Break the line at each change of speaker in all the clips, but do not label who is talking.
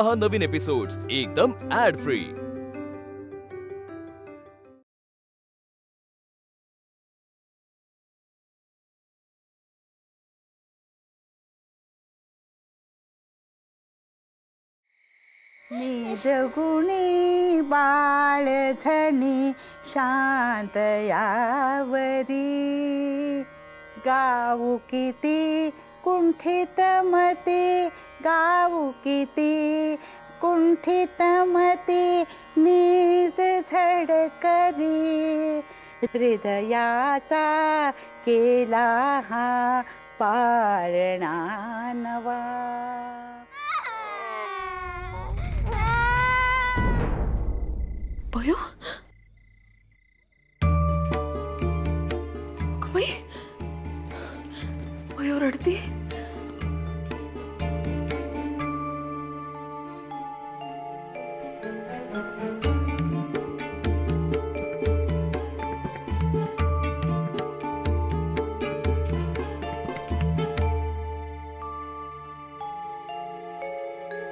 पहा नवीन एपिसोड्स एकदम add free.
निज गुणी बाळझणी शांत यावरी, गाऊ किती कुंठित मती, गाऊ किती कुंठित मती, निज झडकरी, हृदयाचा केला हा पाळणा नवा।
भयो बाई, भयो रडती।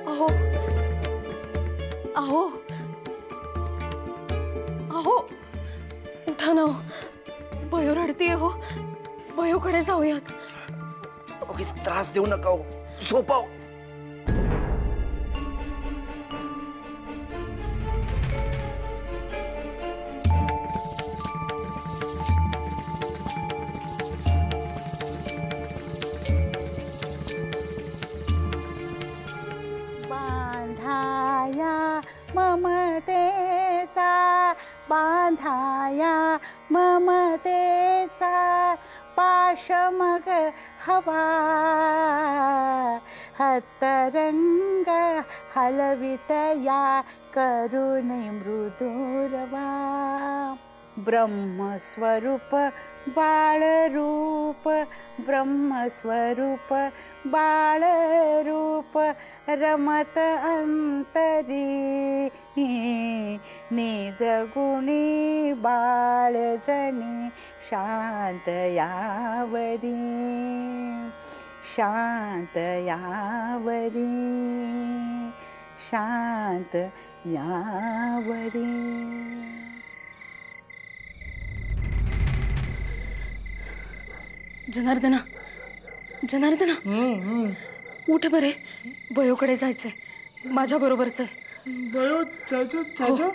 अहो अहो अहो, उठा ना, भयो रडतीये हो, भयोकडे जाऊयात।
उगीच त्रास देऊ नका हो, झोपाव।
बांधाया ममतेचा, बांधाया ममतेचा पाश मग हवा, हतरंग हलवित या करुणे मृदुरवा। ब्रह्मस्वरूप बाळरूप, ब्रह्मस्वरूप बाळरूप, रमत अंतरी, निज गुणी बाळजणी शांत यावरी, शांत यावरी, शांत यावरी।
जनार्दना, जनार्दना, उठ बरे, भयोकडे जायचंय, माझ्या बरोबर चल।
भयो जायचं जायचं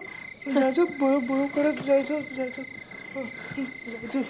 जायचं, भयो भयोकडे जायचं जायचं जायचं।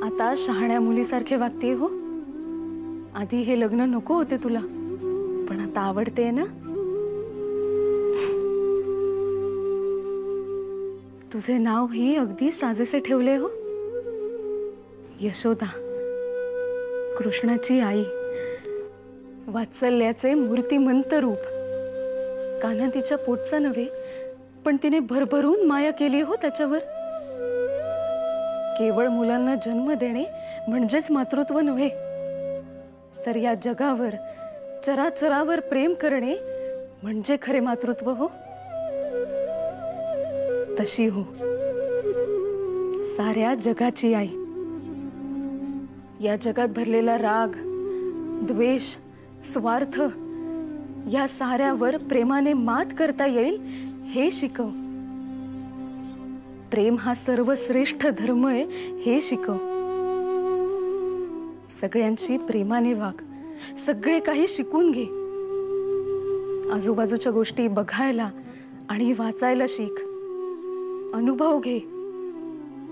आता शहाण्या मुलीसारखे वागते हो। आधी हे लग्न नको होते तुला, पण आता आवडते ना। तुझे नाव ही अगदी साजेसे ठेवले हो, यशोदा, कृष्णाची आई, वात्सल्याचे मूर्तिमंत रूप। कान्हा तिच्या पोटचा नव्हे, पण तिने भरभरून माया केली हो त्याच्यावर। केवळ मुलांना जन्म देणे म्हणजेच मातृत्व नव्हे, तर या जगावर चराचरावर प्रेम करणे म्हणजे खरे मातृत्व हो। तशी हो साऱ्या जगाची आई। या जगात भरलेला राग, द्वेष, स्वार्थ या साऱ्यावर प्रेमाने मात करता येईल हे शिकव। प्रेम हा सर्वश्रेष्ठ धर्म आहे हे शिकव। सगळ्यांची प्रेमाने वाग, सगळे काही शिकून घे। आजूबाजूच्या गोष्टी बघायला आणि वाचायला शिक, अनुभव घे,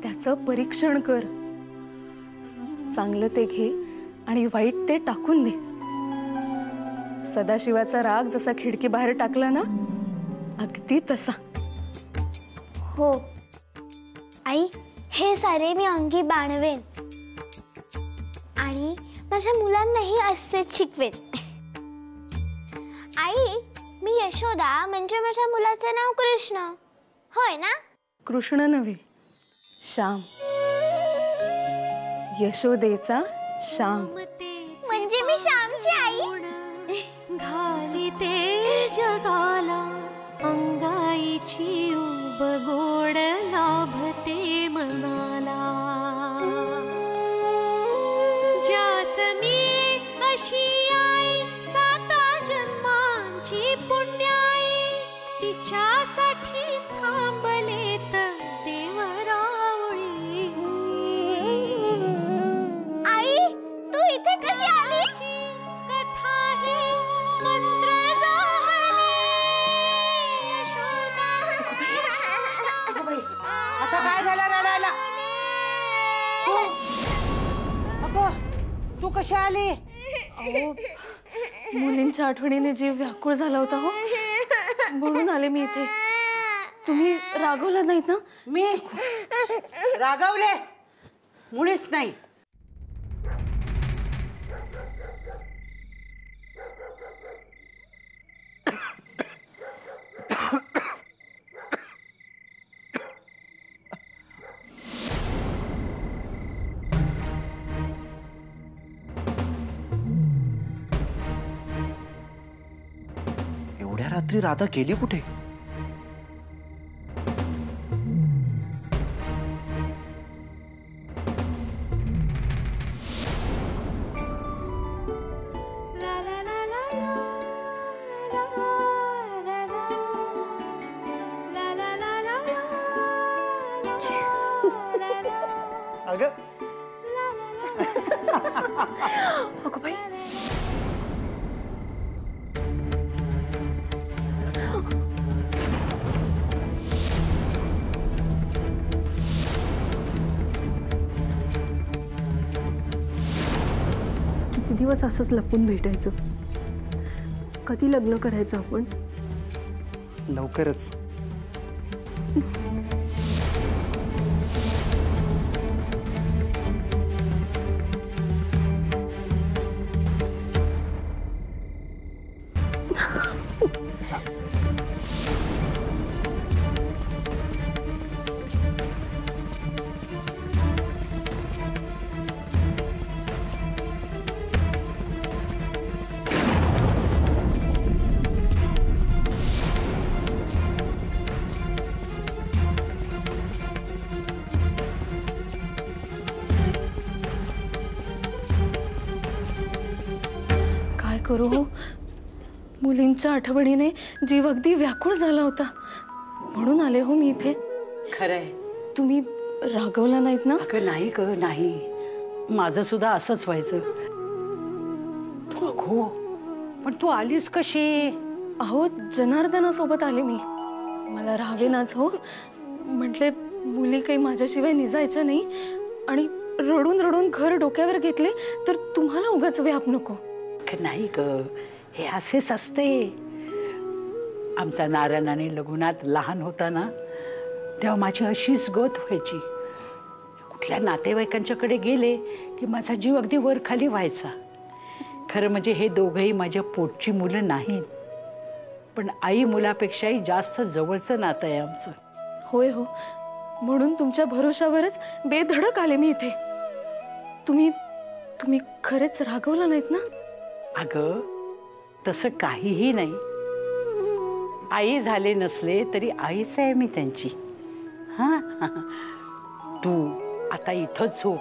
त्याचं परीक्षण कर। चांगलं ते घे आणि वाईट ते टाकून दे. सदाशिवाचा राग जसा खिडकी बाहेर टाकला ना, अगदी तसा.
हो आई, हे सारे मी अंगी बाणवेन आणि माझ्या मुलांनाही असेच शिकवेन. आई, मी यशोदा म्हणजे माझ्या मुलाचे नाव कृष्ण, होय ना?
कृष्ण नव्हे, श्याम. यशोदेचा श्याम.
म्हणजे मी श्यामची आई.
घालिते जगाला अंगाईची उब गोड लाभते मनाला. ज्यास मिळे अशी आई साता जन्मांची पुण्याई, तिच्यासाठी थांबलेत देवरावळी.
आई, तू इथे कशी आली?
कथा ही मंत्र
आता काय झालं रडायला? अगो, तू कशी आली?
अहो, मुलींच्या आठवणीने जीव व्याकुळ झाला होता हो, म्हणून आले मी इथे. तुम्ही रागवला नाहीत ना?
मी रागवले मुळीच नाही.
एवढ्या रात्री राधा गेली कुठे?
अगं
अगं बाई,
किती दिवस असंच लपून भेटायचं? कधी लग्न करायचं आपण?
लवकरच.
काय करू हो, मुलींच्या आठवणीने जीव अगदी व्याकुळ झाला होता, म्हणून आले हो मी इथे.
खरंय.
तुम्ही रागवला नाहीत ना?
अगं नाही ग, नाही. माझं सुद्धा असंच व्हायचं. अगो, पण तू आलीस कशी?
अहो, जनार्दनासोबत आले मी. मला राहावेनाच हो. म्हटले मुली काही माझ्याशिवाय निजायच्या नाही, आणि रडून रडून घर डोक्यावर घेतले तर तुम्हाला उगाच व्याप नको.
नाही ग, हे असेच असते. आमचा नारायण आणि लघुनाथ लहान होता ना, तेव्हा माझी अशीच गत व्हायची. कुठल्या नातेवाईकांच्याकडे गेले की माझा जीव अगदी वर खाली व्हायचा. खरं म्हणजे हे दोघंही माझ्या पोटची मुलं नाहीत, पण आई मुलापेक्षाही जास्त जवळचं नातं आहे आमचं.
होय हो, म्हणून तुमच्या भरोशावरच बेधडक आले मी इथे. तुम्ही तुम्ही खरेच रागवला नाहीत ना?
अगं, तसं काहीही नाही. आई झाले नसले तरी आईच आहे मी त्यांची. हां, तू आता इथंच झोप.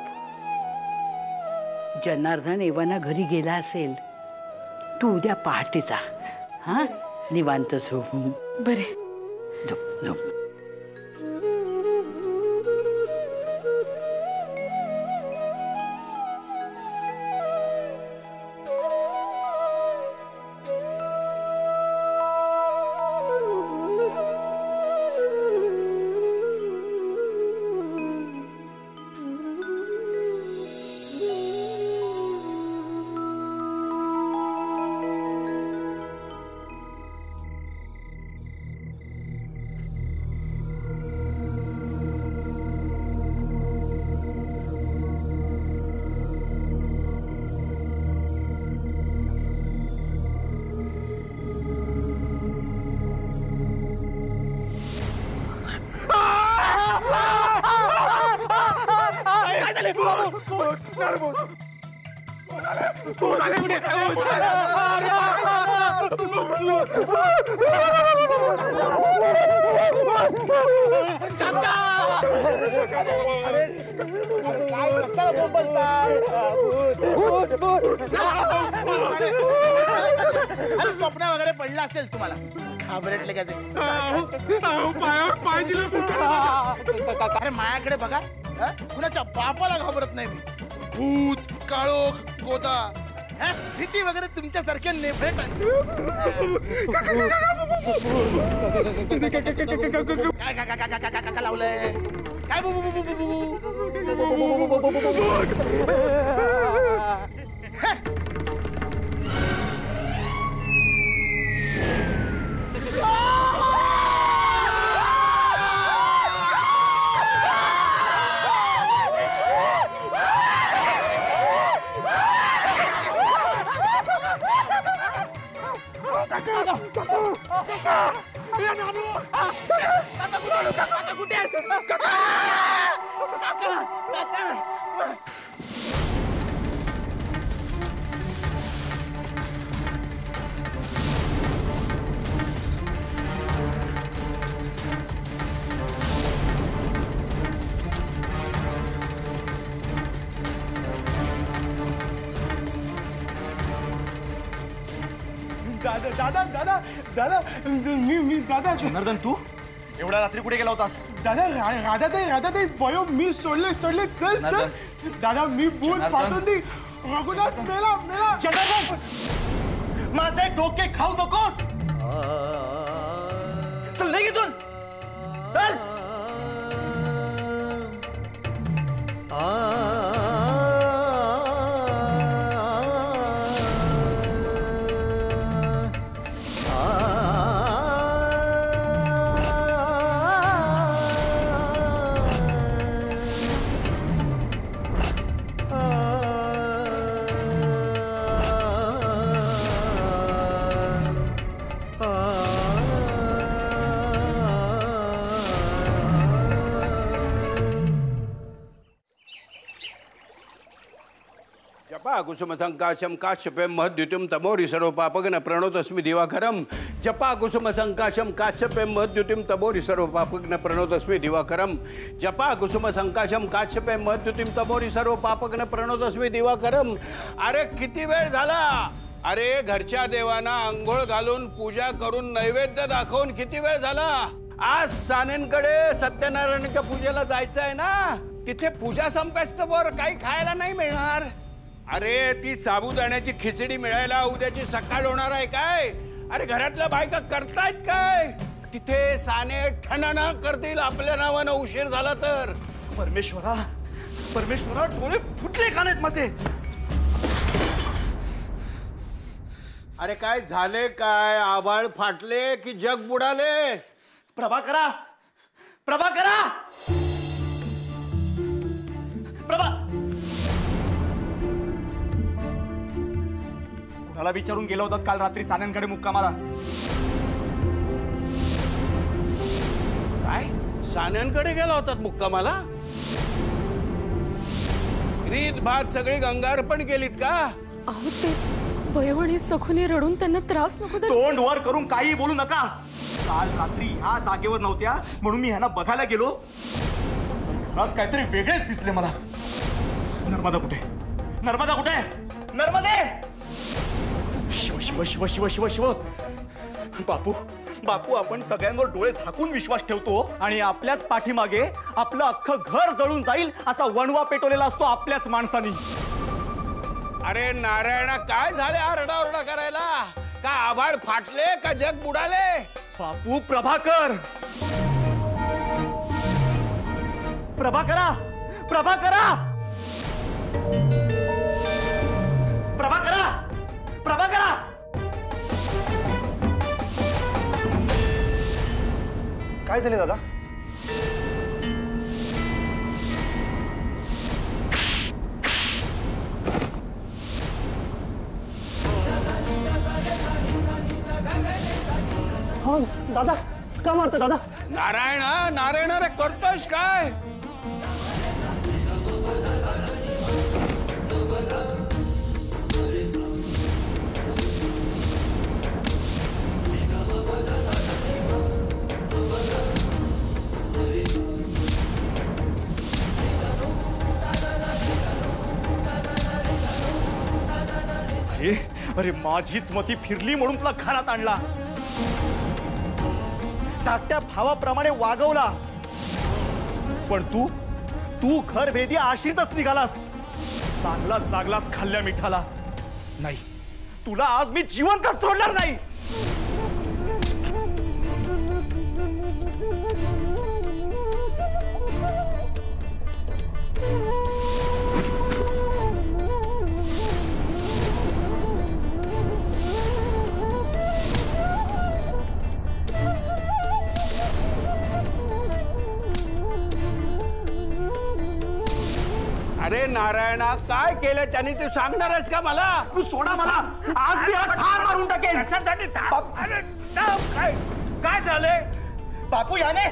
जनार्दन एव्हाना घरी गेला असेल, तू उद्या पहाटे जा. हां, निवांत झोप.
बरे,
झोप झोप.
स्वप्न वगैरे पडला असेल तुम्हाला घाबरटले का अरे मायाकडे बघा कुणाच्या बापाला घाबरत नाही मी भूत काळोख गोदा भीती वगैरे तुमच्यासारख्या नेफेट काय लावलंय काय
दादा दादा दादा मी दादा
जनार्दन तू एवढ्या रात्री कुठे गेला होतास
दादा राधाताई भयो मी सोडले चल चल दादा मी भूत पासून दी रघुनाथ मेला मेला
जनार्दन माझे डोके खाऊ नकोस चल नाही इथून चल
जपा कुसुम संकाशम काश्यपेम महद्युतिम तमोरी सर्व पापगन प्रणोतस्मि दिवाकरम जपा कुसुम संकाशम काश्यपेम महद्युतिम तमोरी सर्व पापगन प्रणोतस्मि दिवाकरम जपा कुसुम संकाशम काश्यपेम महद्युतिम तमोरी सर्व पापगन प्रणोतस्मि दिवाकरम। अरे किती वेळ झाला? अरे घरच्या देवांना अंघोळ घालून पूजा करून नैवेद्य दाखवून किती वेळ झाला? आज सानेंकडे सत्यनारायणच्या पूजेला जायचं आहे ना, तिथे पूजा संपेस्तवर काही खायला नाही मिळणार। अरे ती साबुदाण्याची खिचडी मिळायला उद्याची सकाळ होणार आहे काय? अरे घरातल्या बायका करतायत काय? तिथे साने ठणणा करतील आपल्या नावानं उशीर झाला तर।
परमेश्वरा परमेश्वरा डोळे फुटले का नाहीत माझे?
अरे काय झाले काय? आभाळ फाटले की जग बुडाले?
प्रभाकरा प्रभाकरा प्रभा कुणाला विचारून गेलो होतात काल रात्री सानेंकडे मुक्कामाला?
काय सान्यांकडे गेला होतात मुक्कामाला? रीत भात सगळी गंगार्पण केलीत का?
अहो ते भयो आणि सखुनी रडून त्यांना त्रास नको देत.
तोंड वर करून काही बोलू नका. काल रात्री ह्या जागेवर नव्हत्या म्हणून मी ह्यांना बघायला गेलो. घरात काहीतरी वेगळेच दिसले मला. नर्मदा कुठे? नर्मदा कुठे? नर्मदे! शिव शिव शिव शिव शिव शिव. बापू बापू आपण सगळ्यांवर डोळे झाकून विश्वास ठेवतो आणि आपल्याच पाठीमागे आपलं अख्खं घर जळून जाईल असा वणवा पेटवलेला असतो आपल्याच माणसानी.
अरे नारायणा काय झाले आरडाओरडा करायला? का आभाळ फाटले का जग बुडाले?
बापू प्रभाकर प्रभाकरा प्रभाकरा प्रभाकरा प्रभाकरा. काय झाले दादा?
हो दादा का मारता दादा?
नारायणा नारायणा रे करतोयस काय?
अरे माझीच मती फिरली म्हणून तुला घरात आणला, धाकट्या भावाप्रमाणे वागवला, पण तू घर भेदी आश्रितच निघालास. चांगला जागलास खाल्ल्या मिठाला. नाही, तुला आज मी जिवंत सोडणार नाही.
अरे नारायणा, काय केलं त्याने ते सांगणार आहेस का मला?
तू सोडा मला, आज मी याला ठार मारून टाकेन.
काय झालंय
बापू? याने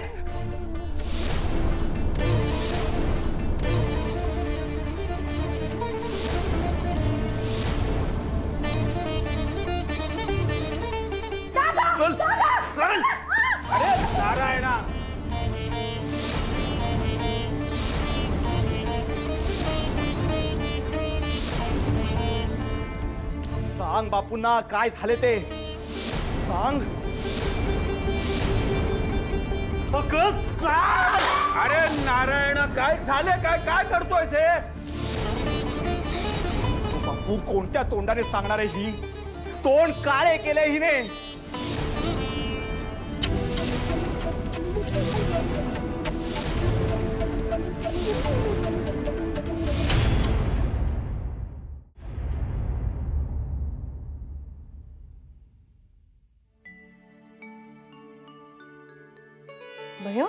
अरे नारायणा,
सांग बापूंना काय झाले ते सांग.
अरे नारायण, काय झाले? काय करतोय ते?
बापू कोणत्या तोंडाने सांगणार आहे ही? तोंड काळे केले हिने.
भयो,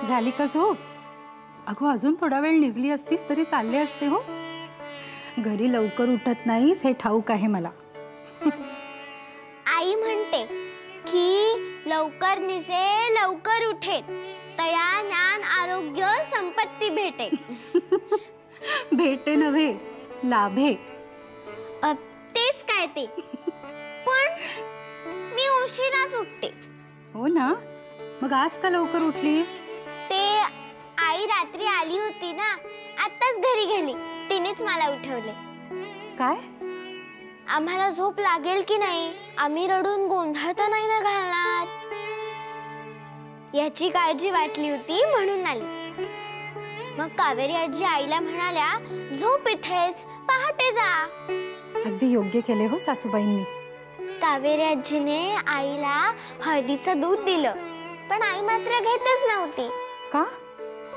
झाली का झोप? अगो अजून थोडा वेळ निजली असतीस तरी चालले असते हो. घरी लवकर उठत नाहीस हे ठाऊक आहे मला.
आई म्हणते की लवकर निसे लवकर उठे तया ज्ञान आरोग्य संपत्ती भेटे.
भेटे नव्हे, लाभे.
तेच काय ते, पण मी उशिराच उठते.
हो ना, मग आज का लवकर उठलीस?
ते आई रात्री आली होती ना, आताच घरी गेली, तिनेच मला उठवले.
काय?
आम्हाला झोप लागेल की नाही, आम्ही रडून गोंधळ तर नाही ना घालणार, याची काळजी वाटली होती म्हणून आली. मग कावेरी आजी आईला म्हणाल्या, झोप इथेच, पहाटे जा.
अगदी योग्य केले हो सासूबाईंनी.
कावेरी आजीने आईला हळदीचं दूध दिलं, पण आई मात्र घेतच नव्हती.
का?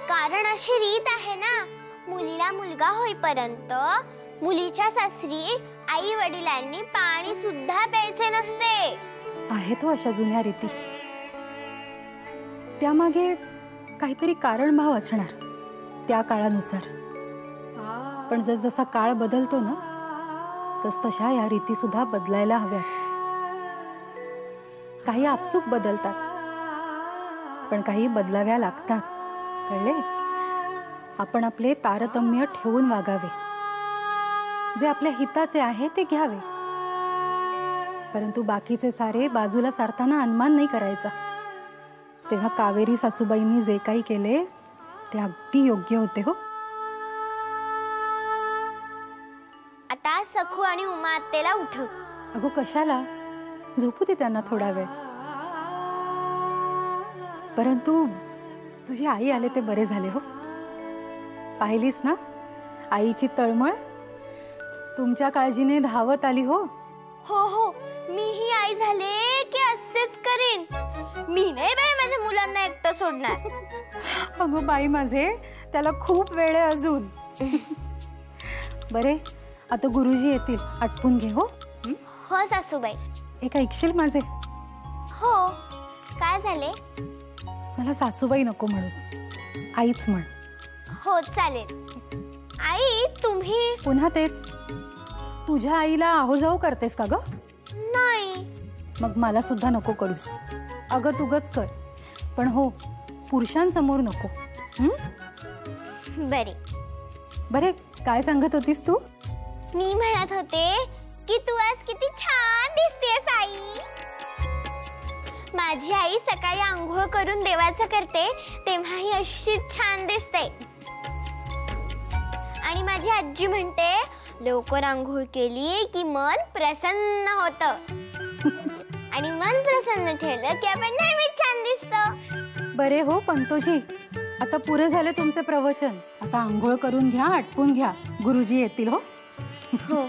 कारण अशी रीत आहे ना, मुलीला मुलगा होईपर्यंत मुलीच्या सासरी आई वडिलांनी पाणी सुद्धा प्यायचे नसते.
आहे तो अशा जुन्या रीती. त्यामागे काहीतरी कारणभाव असणार त्या काळानुसार. पण जसजसा काळ बदलतो ना, तसतशा या रीती सुद्धा बदलायला हव्यात. काही आपसूक बदलतात, पण काही बदलाव्या लागतात. कळले? आपण आपले तारतम्य ठेवून वागावे. जे आपल्या हिताचे आहे ते घ्यावे, परंतु बाकीचे सारे बाजूला सारताना अनुमान नाही करायचा. तेव्हा कावेरी सासूबाईंनी जे काही केले ते अगदी योग्य होते हो.
आता सखू आणि उमा आत्तेला उठव.
अगो कशाला? झोपू दे त्यांना थोडा वेळ. परंतु तुझी आई आले ते बरे झाले हो. पाहिलीस ना आईची तळमळ? तुमच्या काळजीने धावत आली हो.
हो हो, मी ही आई झाले की असेच करीन. मी नाही बाई माझ्या मुलांना एकटं सोडणार.
अगो बाई माझे, त्याला खूप वेळ आहे अजून. बरे, आता गुरुजी येतील, आटपून घे हो.
हो सासूबाई.
एक ऐकशील माझे?
हो. काय झाले?
मला सासूबाई नको म्हणूस, आईच म्हण.
हो चालेल. आई तुम्ही
पुन्हा तेच? तुझ्या आईला आहो जाऊ करतेस का ग?
नाही.
मग मला सुद्धा नको करूस. अगं तुगच कर, पण हो पुरुषांसमोर नको.
बरे
बरे, काय सांगत होतीस तू?
मी म्हणत होते की तू आज किती छान दिसतेस आई. माझी आई सकाळी आंघोळ करून देवाचं करते तेव्हाही अशीच छान दिसते. आणि माझी आजी म्हणते लवकर आंघोळ केली की मन प्रसन्न होतं आणि मन प्रसन्न ठेवलं की आपण नेहमीच छान दिसतो.
बरे हो पंतोजी, आता पुरे झाले तुमचे प्रवचन. आता आंघोळ करून घ्या, आटपून घ्या, गुरुजी येतील. हो
हो.